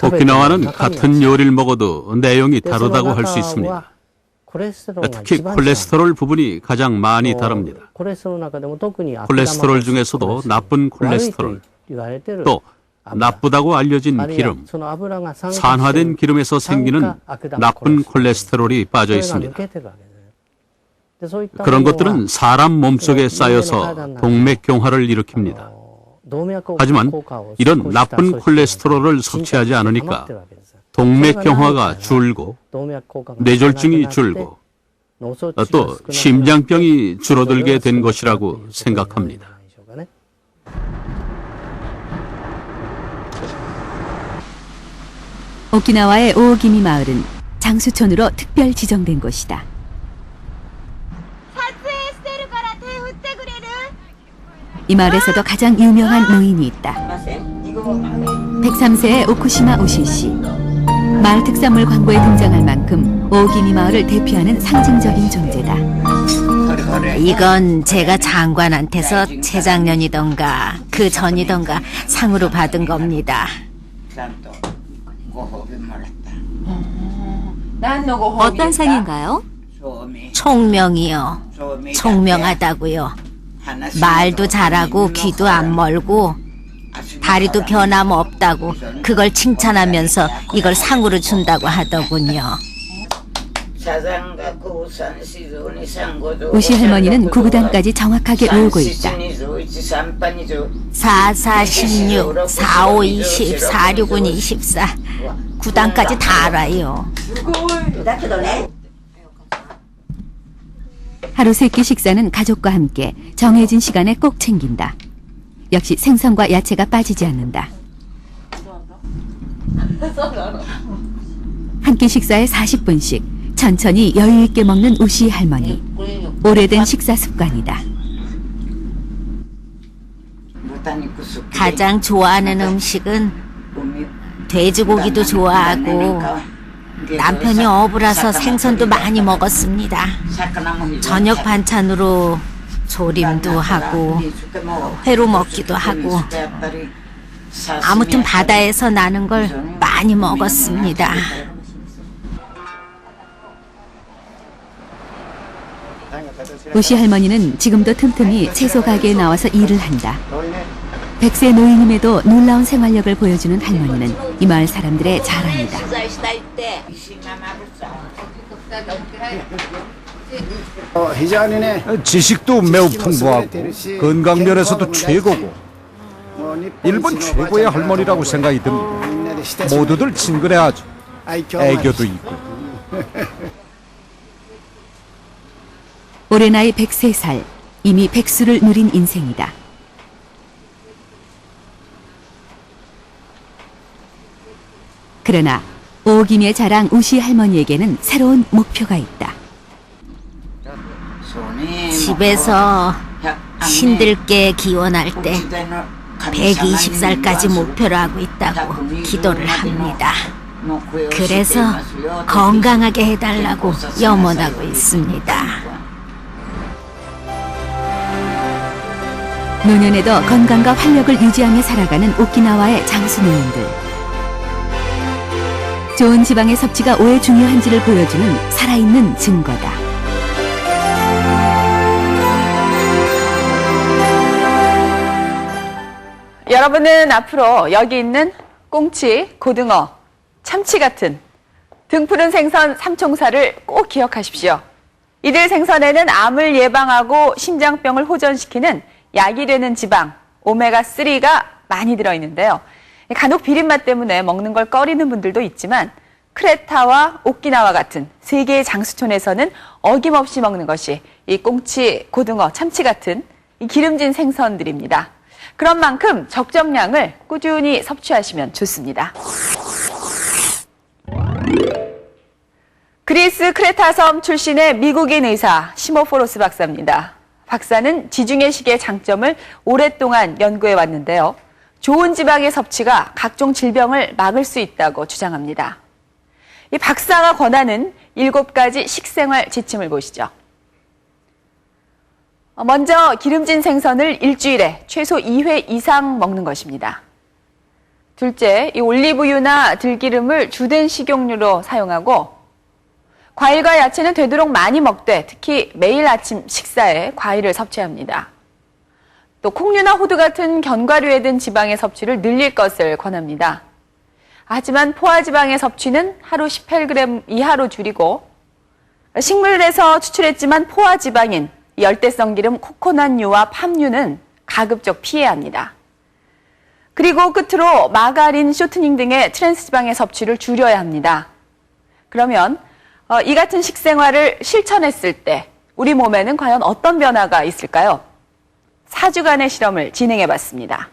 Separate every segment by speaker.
Speaker 1: 오키나와는 같은 요리를 먹어도 내용이 다르다고 할 수 있습니다. 특히 콜레스테롤 부분이 가장 많이 다릅니다. 콜레스테롤 중에서도 나쁜 콜레스테롤, 또 나쁘다고 알려진 기름, 산화된 기름에서 생기는 나쁜 콜레스테롤이 빠져 있습니다. 그런 것들은 사람 몸속에 쌓여서 동맥경화를 일으킵니다. 하지만 이런 나쁜 콜레스테롤을 섭취하지 않으니까 동맥경화가 줄고 뇌졸중이 줄고 또 심장병이 줄어들게 된 것이라고 생각합니다.
Speaker 2: 오키나와의 오오기미 마을은 장수촌으로 특별 지정된 곳이다. 이 마을에서도 가장 유명한 노인이 있다. 103세의 오쿠시마 오신 씨. 마을 특산물 광고에 등장할 만큼 오오기미 마을을 대표하는 상징적인 존재다.
Speaker 3: 이건 제가 장관한테서 재작년이던가 그 전이던가 상으로 받은 겁니다.
Speaker 2: 어떤 상인가요?
Speaker 3: 총명이요. 총명하다고요. 말도 잘하고 귀도 안 멀고 다리도 변함없다고 그걸 칭찬하면서 이걸 상으로 준다고 하더군요.
Speaker 2: 우시 할머니는 구구단까지 정확하게 외우고 있다.
Speaker 3: 4, 4, 16, 4, 5, 20, 4, 6은 24. 9단까지 다 알아요.
Speaker 2: 하루 세 끼 식사는 가족과 함께 정해진 시간에 꼭 챙긴다. 역시 생선과 야채가 빠지지 않는다. 한 끼 식사에 40분씩 천천히 여유 있게 먹는 우시 할머니. 오래된 식사 습관이다.
Speaker 3: 가장 좋아하는 음식은 돼지고기도 좋아하고 남편이 어부라서 생선도 많이 먹었습니다. 저녁 반찬으로 조림도 하고 회로 먹기도 하고 아무튼 바다에서 나는 걸 많이 먹었습니다.
Speaker 2: 우시 할머니는 지금도 틈틈이 채소 가게에 나와서 일을 한다. 100세 노인임에도 놀라운 생활력을 보여주는 할머니는 이 마을 사람들의 자랑이다.
Speaker 4: 지식도 매우 풍부하고 건강면에서도 최고고 일본 최고의 할머니라고 생각이 듭니다. 모두들 친근해하죠. 애교도 있고.
Speaker 2: 올해 나이 103살, 이미 백수를 누린 인생이다. 그러나 오오기미의 자랑 우시 할머니에게는 새로운 목표가 있다.
Speaker 3: 집에서 신들께 기원할 때 120살까지 목표로 하고 있다고 기도를 합니다. 그래서 건강하게 해달라고 염원하고 있습니다.
Speaker 2: 노년에도 건강과 활력을 유지하며 살아가는 오키나와의 장수노인들. 좋은 지방의 섭취가 왜 중요한지를 보여주는 살아있는 증거다.
Speaker 5: 여러분은 앞으로 여기 있는 꽁치, 고등어, 참치 같은 등푸른 생선 삼총사를 꼭 기억하십시오. 이들 생선에는 암을 예방하고 심장병을 호전시키는 약이 되는 지방, 오메가3가 많이 들어있는데요. 간혹 비린맛 때문에 먹는 걸 꺼리는 분들도 있지만 크레타와 오키나와 같은 세 개의 장수촌에서는 어김없이 먹는 것이 이 꽁치, 고등어, 참치 같은 이 기름진 생선들입니다. 그런 만큼 적정량을 꾸준히 섭취하시면 좋습니다. 그리스 크레타 섬 출신의 미국인 의사 시모포로스 박사입니다. 박사는 지중해식의 장점을 오랫동안 연구해 왔는데요. 좋은 지방의 섭취가 각종 질병을 막을 수 있다고 주장합니다. 이 박사가 권하는 7가지 식생활 지침을 보시죠. 먼저 기름진 생선을 일주일에 최소 2회 이상 먹는 것입니다. 둘째, 이 올리브유나 들기름을 주된 식용유로 사용하고 과일과 야채는 되도록 많이 먹되 특히 매일 아침 식사에 과일을 섭취합니다. 또 콩류나 호두 같은 견과류에 든 지방의 섭취를 늘릴 것을 권합니다. 하지만 포화지방의 섭취는 하루 18g 이하로 줄이고 식물에서 추출했지만 포화지방인 열대성 기름 코코넛유와 팜유는 가급적 피해야 합니다. 그리고 끝으로 마가린, 쇼트닝 등의 트랜스지방의 섭취를 줄여야 합니다. 그러면 이 같은 식생활을 실천했을 때 우리 몸에는 과연 어떤 변화가 있을까요? 4주간의 실험을 진행해봤습니다.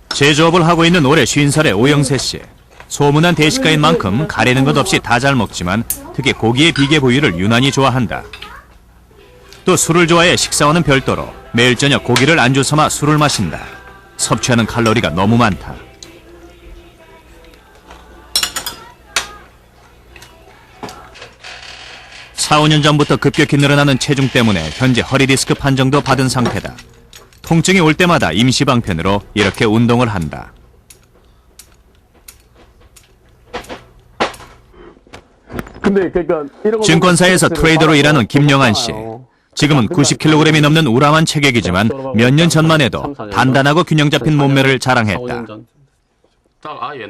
Speaker 6: 제조업을 하고 있는 올해 50살의 오영세 씨. 소문난 대식가인 만큼 가리는 것 없이 다 잘 먹지만 특히 고기의 비계 부위를 유난히 좋아한다. 또 술을 좋아해 식사와는 별도로 매일 저녁 고기를 안주 삼아 술을 마신다. 섭취하는 칼로리가 너무 많다. 사, 5년 전부터 급격히 늘어나는 체중 때문에 현재 허리 디스크 판정도 받은 상태다. 통증이 올 때마다 임시방편으로 이렇게 운동을 한다. 증권사에서 트레이더로 일하는 김영한 씨. 지금은 90kg이 넘는 우람한 체격이지만 몇 년 전만 해도 단단하고 균형 잡힌 몸매를 자랑했다.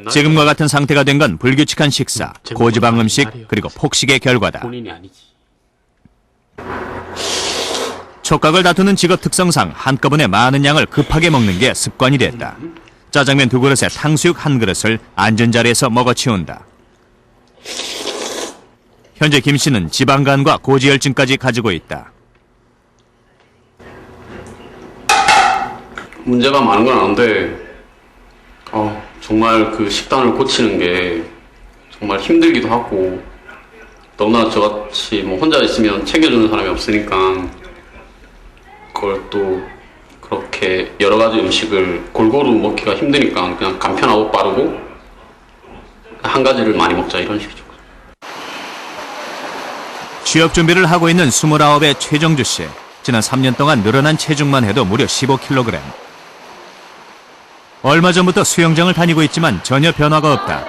Speaker 6: 지금과 같은 상태가 된 건 불규칙한 식사, 고지방 음식, 그리고 폭식의 결과다. 촉각을 다투는 직업 특성상 한꺼번에 많은 양을 급하게 먹는 게 습관이 됐다. 짜장면 2그릇에 탕수육 1그릇을 앉은 자리에서 먹어치운다. 현재 김 씨는 지방간과 고지혈증까지 가지고 있다.
Speaker 7: 문제가 많은 건 아는데 정말 그 식단을 고치는 게 정말 힘들기도 하고 너무나 저같이 뭐 혼자 있으면 챙겨주는 사람이 없으니까 그걸 또 그렇게 여러 가지 음식을 골고루 먹기가 힘드니까 그냥 간편하고 빠르고 한 가지를 많이 먹자 이런 식이죠.
Speaker 6: 취업 준비를 하고 있는 29의 최정주 씨. 지난 3년 동안 늘어난 체중만 해도 무려 15kg. 얼마 전부터 수영장을 다니고 있지만 전혀 변화가 없다.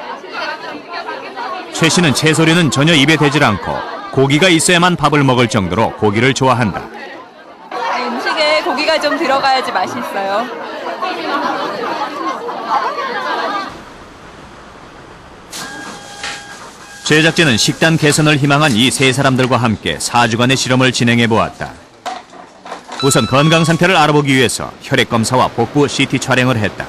Speaker 6: 최 씨는 채소류는 전혀 입에 대질 않고 고기가 있어야만 밥을 먹을 정도로 고기를 좋아한다.
Speaker 5: 음식에 고기가 좀 들어가야지 맛이 있어요.
Speaker 6: 제작진은 식단 개선을 희망한 이 세 사람들과 함께 4주간의 실험을 진행해 보았다. 우선 건강 상태를 알아보기 위해서 혈액 검사와 복부 CT 촬영을 했다.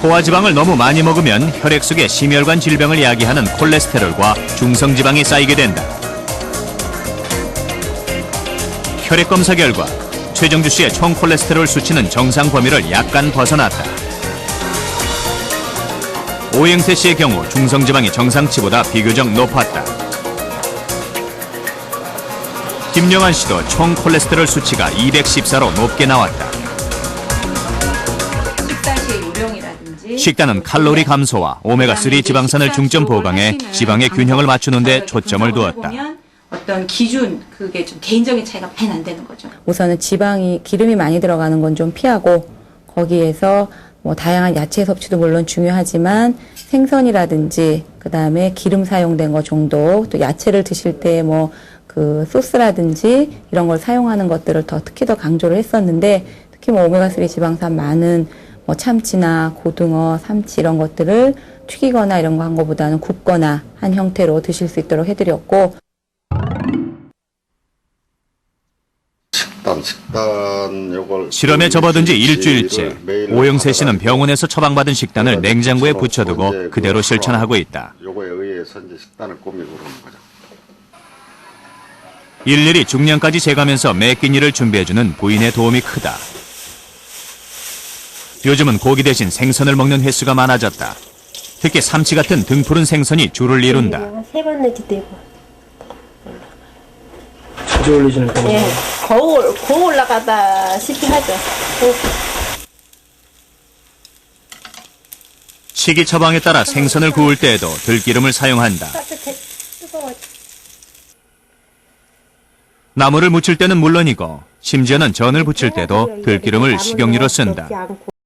Speaker 6: 포화지방을 너무 많이 먹으면 혈액 속에 심혈관 질병을 야기하는 콜레스테롤과 중성지방이 쌓이게 된다. 혈액 검사 결과 최정주 씨의 총 콜레스테롤 수치는 정상 범위를 약간 벗어났다. 오영세 씨의 경우 중성지방이 정상치보다 비교적 높았다. 김영한 씨도 총 콜레스테롤 수치가 214로 높게 나왔다. 식단은 칼로리 감소와 오메가3 지방산을 중점 보강해 지방의 균형을 맞추는 데 초점을 두었다.
Speaker 8: 어떤 기준, 그게 좀 개인적인 차이가 많이 안 되는 거죠.
Speaker 9: 우선은 기름이 많이 들어가는 건 좀 피하고 거기에서 뭐 다양한 야채 섭취도 물론 중요하지만 생선이라든지 그다음에 기름 사용된 거 정도, 또 야채를 드실 때 뭐 그 소스라든지 이런 걸 사용하는 것들을 특히 더 강조를 했었는데, 특히 뭐 오메가3 지방산 많은 뭐 참치나 고등어, 삼치 이런 것들을 튀기거나 이런 거 한 거보다는 굽거나 한 형태로 드실 수 있도록 해드렸고.
Speaker 6: 실험에 접어든 지 일주일째. 오영세 씨는 병원에서 처방받은 식단을 냉장고에 붙여두고 그대로 실천하고 있다.
Speaker 10: 요거에 의해서 이제 식단을 꾸미고 그러는 거죠.
Speaker 6: 일일이 중량까지 재가면서 매 끼니를 준비해주는 부인의 도움이 크다. 요즘은 고기 대신 생선을 먹는 횟수가 많아졌다. 특히 삼치 같은 등푸른 생선이 줄을 이룬다.
Speaker 11: 3번 내지 되고.
Speaker 12: 자주 올리시는 편이에요?
Speaker 11: 네, 고 올라가다시피 하죠.
Speaker 6: 시기 처방에 따라 생선을 구울 때에도 들기름을 사용한다. 나물을 무칠 때는 물론이고 심지어는 전을 부칠 때도 들기름을 식용유로 쓴다.